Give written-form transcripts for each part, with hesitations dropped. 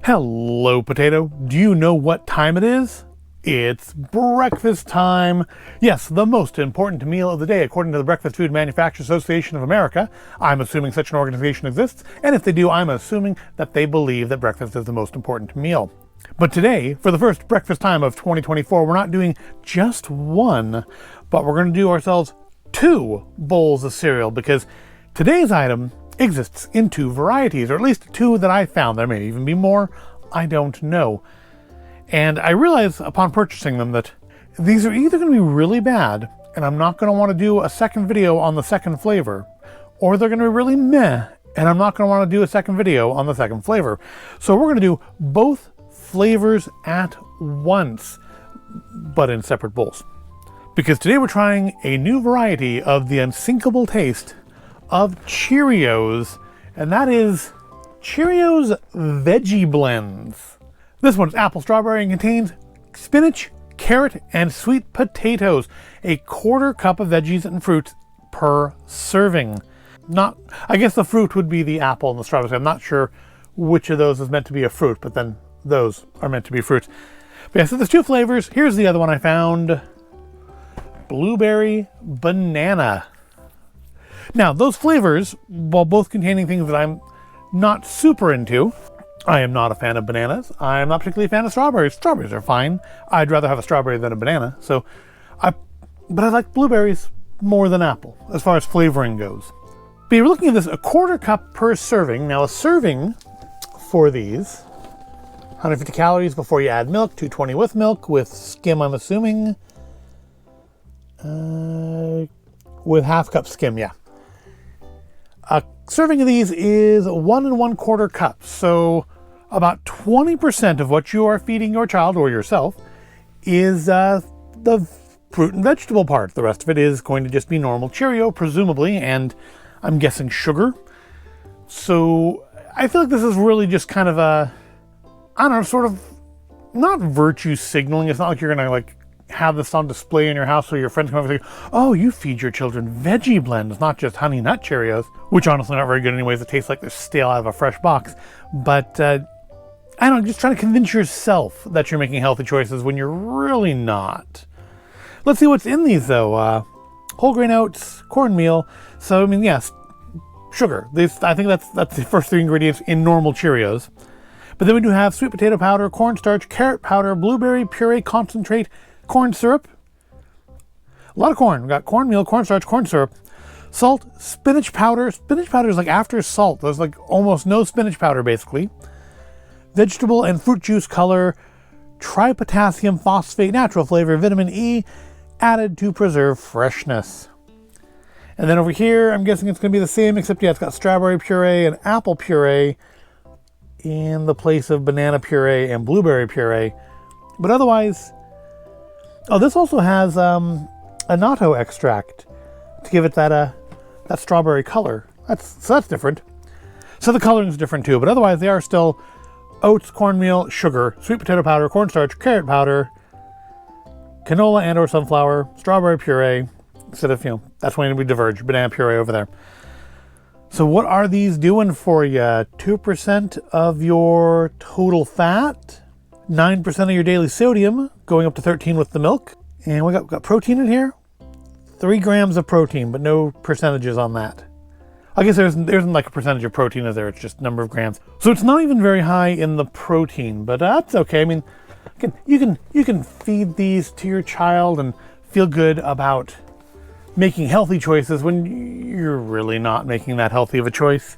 Hello, potato. Do you know what time it is? It's breakfast time. Yes, the most important meal of the day, according to the Breakfast Food Manufacturers Association of America. I'm assuming such an organization exists, and if they do, I'm assuming that they believe that breakfast is the most important meal. But today, for the first breakfast time of 2024, we're not doing just one, but we're going to do ourselves 2 bowls of cereal, because today's item exists in 2 varieties, or at least 2 that I found. There may even be more, I don't know. And I realized upon purchasing them that these are either going to be really bad, and I'm not going to want to do a second video on the second flavor, or they're going to be really meh, and I'm not going to want to do a second video on the second flavor. So we're going to do both flavors at once, but in separate bowls. Because today we're trying a new variety of the unsinkable taste of Cheerios, and that is Cheerios Veggie Blends. This one's apple strawberry and contains spinach, carrot, and sweet potatoes. A 1/4 cup of veggies and fruits per serving. I guess the fruit would be the apple and the strawberry. I'm not sure which of those is meant to be a fruit, but then those are meant to be fruits. But yeah, so there's 2 flavors. Here's the other one I found. Blueberry banana. Now, those flavors, while both containing things that I'm not super into, I am not a fan of bananas. I'm not particularly a fan of strawberries. Strawberries are fine. I'd rather have a strawberry than a banana. But I like blueberries more than apple, as far as flavoring goes. But you're looking at this, a 1/4 cup per serving. Now, a serving for these, 150 calories before you add milk, 220 with milk, with skim, I'm assuming. With 1/2 cup skim, yeah. A serving of these is 1 1/4 cups, so about 20% of what you are feeding your child or yourself is the fruit and vegetable part. The rest of it is going to just be normal Cheerio, presumably, and I'm guessing sugar. So I feel like this is really just kind of a, I don't know, sort of not virtue signaling. It's not like you're gonna have this on display in your house so your friends come over and say, oh, you feed your children veggie blends, not just honey nut Cheerios, which honestly not very good anyways. It tastes like they're stale out of a fresh box. But I don't know, just trying to convince yourself that you're making healthy choices when you're really not. Let's see what's in these though. Whole grain oats, cornmeal. So I mean, yes, sugar. I think that's the first 3 ingredients in normal Cheerios. But then we do have sweet potato powder, cornstarch, carrot powder, blueberry puree concentrate, corn syrup, a lot of corn. We got cornmeal, cornstarch, corn syrup, salt, spinach powder. Spinach powder is like after salt. There's like almost no spinach powder basically. Vegetable and fruit juice color, tripotassium phosphate, natural flavor, vitamin E, added to preserve freshness. And then over here, I'm guessing it's going to be the same, except yeah, it's got strawberry puree and apple puree in the place of banana puree and blueberry puree. But otherwise, oh, this also has annatto extract to give it that strawberry color. That's different. So the coloring is different too, but otherwise they are still oats, cornmeal, sugar, sweet potato powder, cornstarch, carrot powder, canola and or sunflower, strawberry puree, instead of, that's when we diverge, banana puree over there. So what are these doing for you? 2% of your total fat, 9% of your daily sodium, going up to 13 with the milk. And we got protein in here. 3 grams of protein, but no percentages on that. I guess there isn't like a percentage of protein, is there? It's just number of grams. So it's not even very high in the protein, but that's okay. I mean, you can feed these to your child and feel good about making healthy choices when you're really not making that healthy of a choice.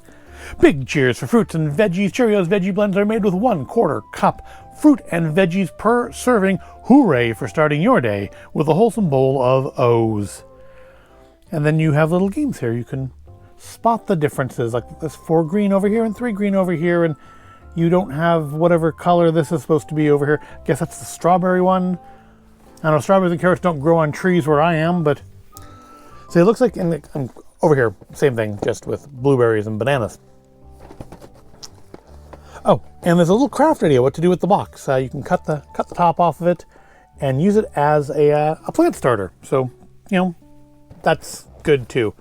Big cheers for fruits and veggies. Cheerios Veggie Blends are made with 1/4 cup fruit and veggies per serving. Hooray for starting your day with a wholesome bowl of O's. And then you have little games here. You can spot the differences, like this 4 green over here and 3 green over here, and you don't have whatever color this is supposed to be over here. I guess that's the strawberry one. I know strawberries and carrots don't grow on trees where I am, but so it looks like over here, same thing, just with blueberries and bananas. Oh, and there's a little craft idea what to do with the box. You can cut the top off of it and use it as a plant starter. So, that's good too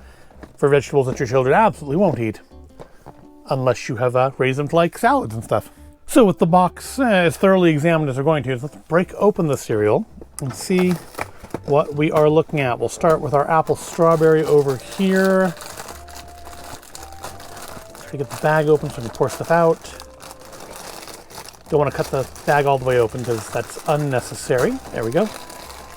for vegetables that your children absolutely won't eat unless you have raised them to like salads and stuff. So with the box as thoroughly examined as we're going to, let's break open the cereal and see what we are looking at. We'll start with our apple strawberry over here. Try to get the bag open so we can pour stuff out. Don't want to cut the bag all the way open because that's unnecessary. There we go.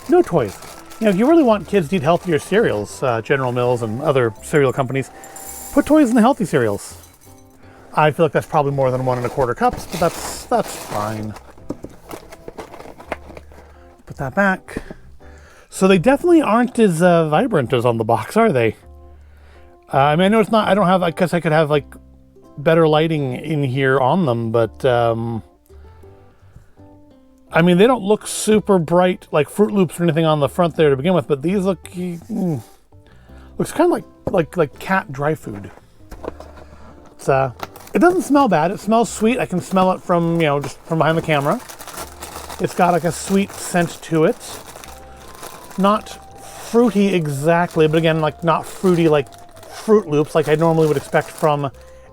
No toys. You know, if you really want kids to eat healthier cereals, General Mills and other cereal companies, put toys in the healthy cereals. I feel like that's probably more than 1 1/4 cups, but that's fine. Put that back. So they definitely aren't as vibrant as on the box, are they? I mean, I know it's not. I don't have. I guess I could have like better lighting in here on them, but I mean, they don't look super bright like Fruit Loops or anything on the front there to begin with. But these look looks kind of like cat dry food. It's it doesn't smell bad. It smells sweet. I can smell it from, just from behind the camera. It's got like a sweet scent to it. Not fruity exactly, but again, like not fruity like Fruit Loops, like I normally would expect from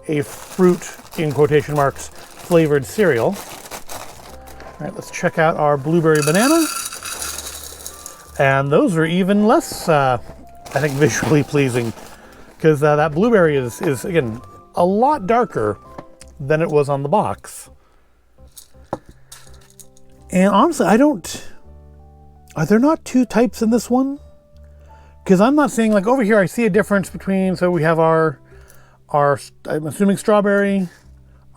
a fruit, in quotation marks, flavored cereal. All right, let's check out our blueberry banana. And those are even less, I think, visually pleasing, because that blueberry is, again, a lot darker than it was on the box. And honestly, are there not 2 types in this one? Because I'm not seeing, like over here, I see a difference between, so we have our I'm assuming strawberry,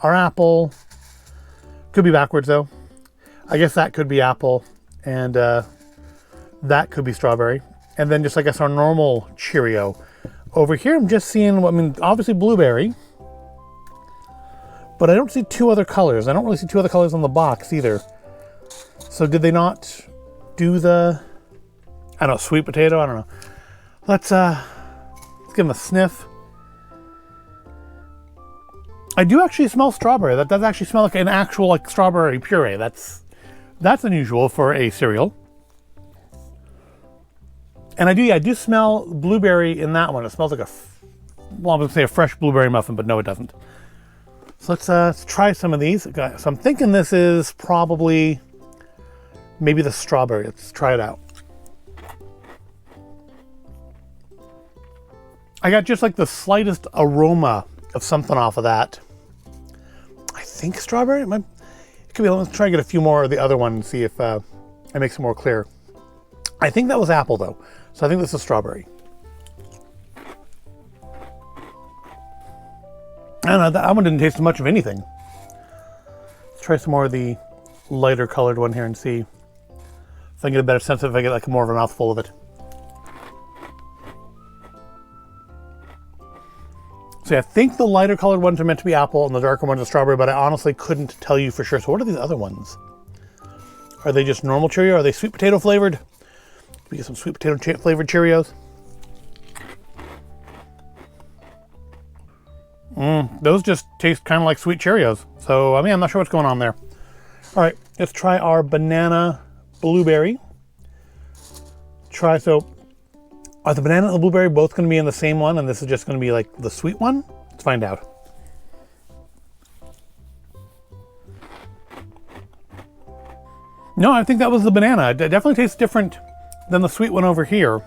our apple, could be backwards though. I guess that could be apple, and that could be strawberry. And then just, I guess, our normal Cheerio. Over here, I'm just seeing, obviously blueberry, but I don't see 2 other colors. I don't really see 2 other colors on the box either. So did they not do the, I don't know, sweet potato? I don't know. Let's give them a sniff. I do actually smell strawberry. That does actually smell like an actual like strawberry puree. That's unusual for a cereal. And I do smell blueberry in that one. It smells like I'm going to say a fresh blueberry muffin, but no, it doesn't. So let's try some of these. So I'm thinking this is probably maybe the strawberry. Let's try it out. I got just like the slightest aroma of something off of that. I think strawberry. It could be. Let's try to get a few more of the other one and see if it makes it more clear. I think that was apple though, so I think this is strawberry. I don't know, that one didn't taste much of anything. Let's try some more of the lighter colored one here and see if I can get a better sense of if I get like more of a mouthful of it. So yeah, I think the lighter colored ones are meant to be apple and the darker ones are strawberry, but I honestly couldn't tell you for sure. So what are these other ones? Are they just normal Cheerio? Are they sweet potato flavored? We get some sweet potato flavored Cheerios. Those just taste kind of like sweet Cheerios. So, I mean, I'm not sure what's going on there. All right, let's try our banana blueberry. So, are the banana and the blueberry both going to be in the same one, and this is just going to be like the sweet one? Let's find out. No, I think that was the banana. It definitely tastes different than the sweet one over here.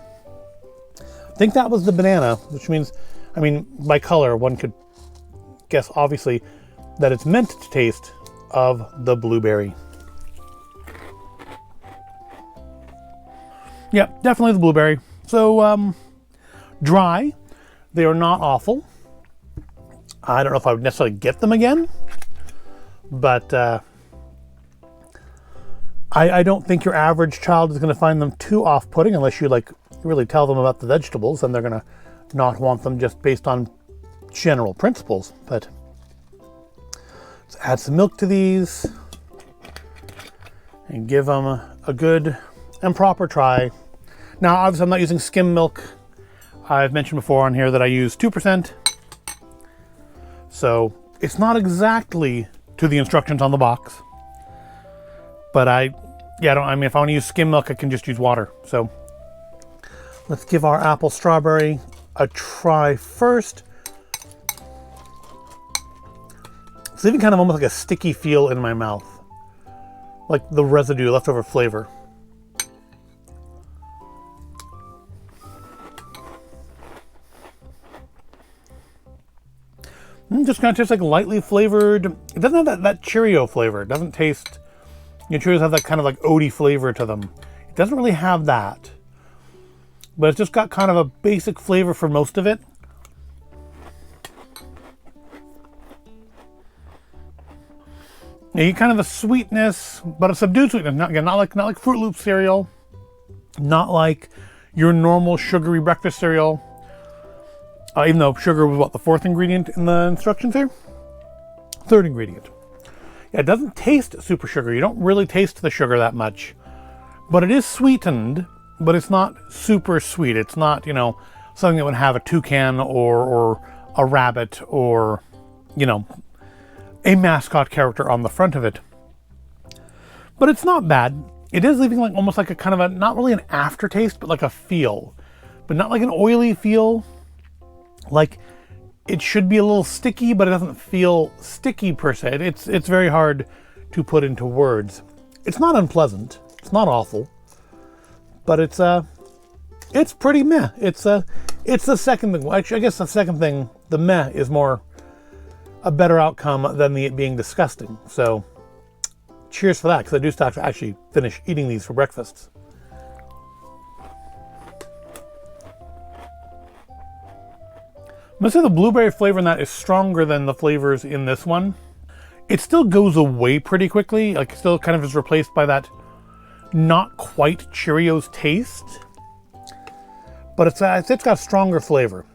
I think that was the banana, which means, I mean, by color, one could guess, obviously, that it's meant to taste of the blueberry. Yeah, definitely the blueberry. So, dry. They are not awful. I don't know if I would necessarily get them again, but I don't think your average child is going to find them too off-putting unless you like really tell them about the vegetables, and they're going to not want them just based on general principles. But let's add some milk to these and give them a good and proper try. Now, obviously, I'm not using skim milk. I've mentioned before on here that I use 2%. So it's not exactly to the instructions on the box. But I mean, if I want to use skim milk, I can just use water. So let's give our apple strawberry a try first. It's even kind of almost like a sticky feel in my mouth. Like the residue, leftover flavor. Just kind of tastes like lightly flavored. It doesn't have that Cheerio flavor. It doesn't taste, Cheerios have that kind of like oaty flavor to them. It doesn't really have that. But it's just got kind of a basic flavor for most of it. You get kind of a sweetness, but a subdued sweetness. Not like Fruit Loop cereal, not like your normal sugary breakfast cereal. Even though sugar was the fourth ingredient in the instructions here, third ingredient. Yeah, it doesn't taste super sugary. You don't really taste the sugar that much, but it is sweetened. But it's not super sweet. It's not something that would have a toucan or a rabbit or a mascot character on the front of it. But it's not bad. It is leaving almost like a kind of a, not really an aftertaste, but like a feel. But not like an oily feel. Like it should be a little sticky, but it doesn't feel sticky per se. It's very hard to put into words. It's not unpleasant. It's not awful. But it's pretty meh. It's the second thing. Actually, I guess the second thing, the meh, is more a better outcome than it being disgusting. So, cheers for that, because I do start to actually finish eating these for breakfast. I'm gonna say the blueberry flavor in that is stronger than the flavors in this one. It still goes away pretty quickly. Like, it still kind of is replaced by that not quite Cheerios taste, but it's got stronger flavor.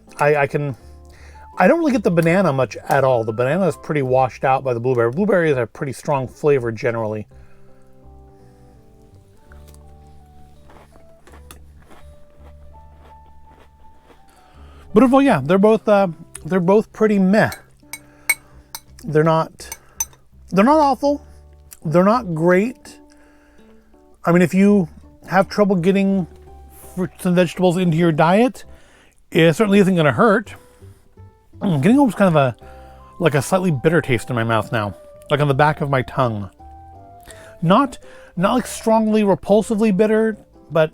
I don't really get the banana much at all. The banana is pretty washed out by the blueberry. Blueberry is a pretty strong flavor generally. But overall, yeah, they're both pretty meh. They're not awful. They're not great. I mean, if you have trouble getting fruits and vegetables into your diet, it certainly isn't going to hurt. I'm getting almost kind of a slightly bitter taste in my mouth now, like on the back of my tongue. Not like strongly repulsively bitter, but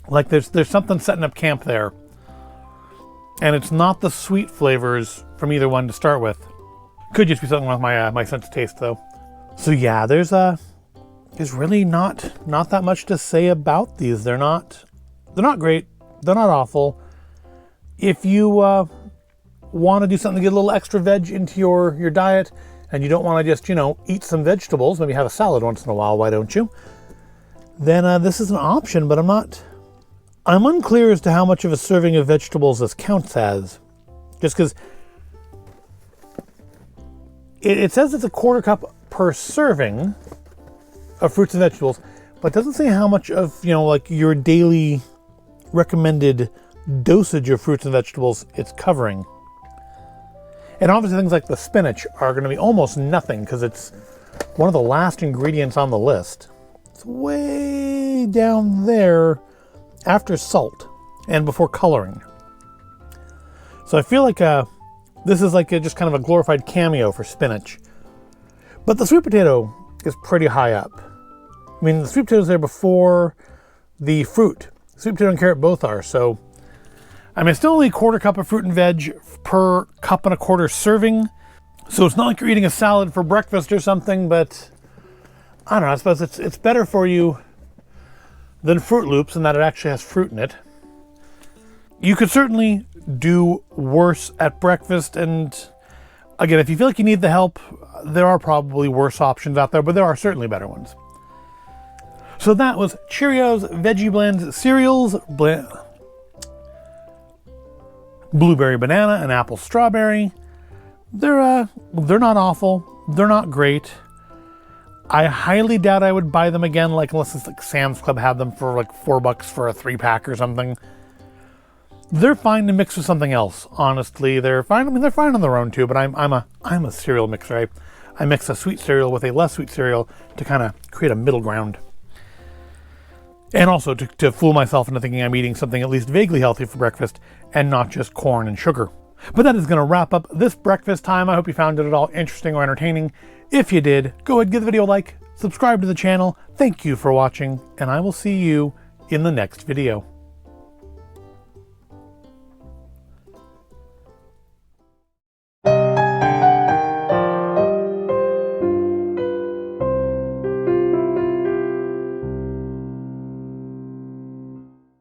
like there's something setting up camp there. And it's not the sweet flavors from either one to start with. Could just be something with my sense of taste though. So yeah, there's really not that much to say about these. They're not great. They're not awful. If you want to do something to get a little extra veg into your diet, and you don't want to just eat some vegetables, maybe have a salad once in a while, why don't you? Then this is an option. But I'm unclear as to how much of a serving of vegetables this counts as, just because it says it's a quarter cup per serving of fruits and vegetables, but it doesn't say how much of, like your daily recommended dosage of fruits and vegetables it's covering. And obviously things like the spinach are going to be almost nothing because it's one of the last ingredients on the list. It's way down there after salt and before coloring. So I feel like this is like just kind of a glorified cameo for spinach. But the sweet potato is pretty high up. I mean, the sweet potato's there before the fruit. Sweet potato and carrot both are. So, I mean, it's still only a quarter cup of fruit and veg per cup and a quarter serving. So it's not like you're eating a salad for breakfast or something, but I don't know, I suppose it's better for you than Fruit Loops in that it actually has fruit in it. You could certainly do worse at breakfast, and again, if you feel like you need the help, there are probably worse options out there, but there are certainly better ones. So that was Cheerios Veggie Blends cereals, blueberry banana and apple strawberry. They're not awful. They're not great. I highly doubt I would buy them again, unless it's like Sam's Club had them for like $4 for a 3-pack or something. They're fine to mix with something else. Honestly, they're fine. I mean, they're fine on their own too. But I'm a cereal mixer. I mix a sweet cereal with a less sweet cereal to kind of create a middle ground. And also to fool myself into thinking I'm eating something at least vaguely healthy for breakfast and not just corn and sugar. But that is going to wrap up this breakfast time. I hope you found it at all interesting or entertaining. If you did, go ahead, give the video a like, subscribe to the channel. Thank you for watching, and I will see you in the next video.